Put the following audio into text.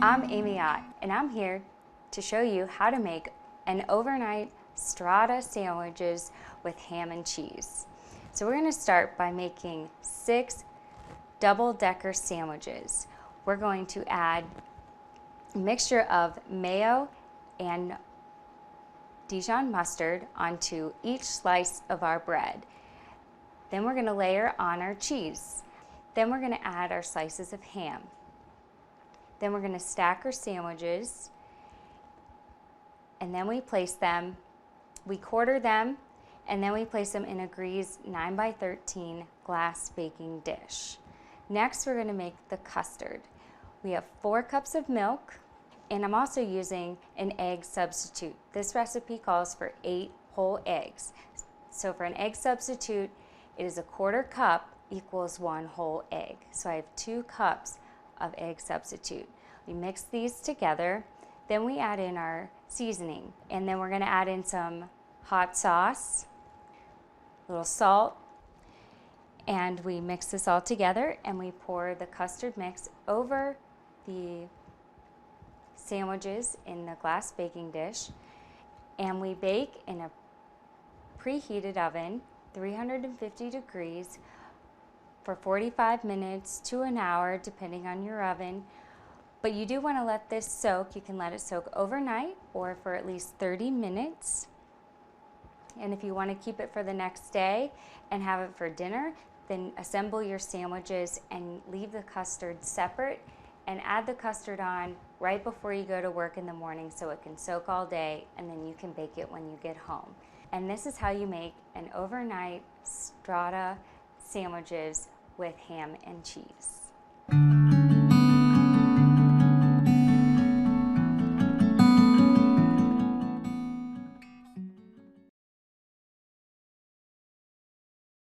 I'm Amy Ott, and I'm here to show you how to make an overnight Strata sandwiches with ham and cheese. So we're going to start by making 6 double-decker sandwiches. We're going to add a mixture of mayo and Dijon mustard onto each slice of our bread. Then we're going to layer on our cheese. Then we're going to add our slices of ham. Then we're going to stack our sandwiches, and then we place them, we quarter them, and then we place them in a greased 9x13 glass baking dish. Next, we're going to make the custard. We have 4 cups of milk, and I'm also using an egg substitute. This recipe calls for 8 whole eggs. So for an egg substitute, it is 1/4 cup equals 1 whole egg. So I have 2 cups of egg substitute. We mix these together, then we add in our seasoning, and then we're going to add in some hot sauce, a little salt, and we mix this all together and we pour the custard mix over the sandwiches in the glass baking dish, and we bake in a preheated oven, 350 degrees, for 45 minutes to an hour depending on your oven. But you do want to let this soak. You can let it soak overnight or for at least 30 minutes. And if you want to keep it for the next day and have it for dinner, then assemble your sandwiches and leave the custard separate and add the custard on right before you go to work in the morning so it can soak all day, and then you can bake it when you get home. And this is how you make an overnight Strata sandwiches with ham and cheese.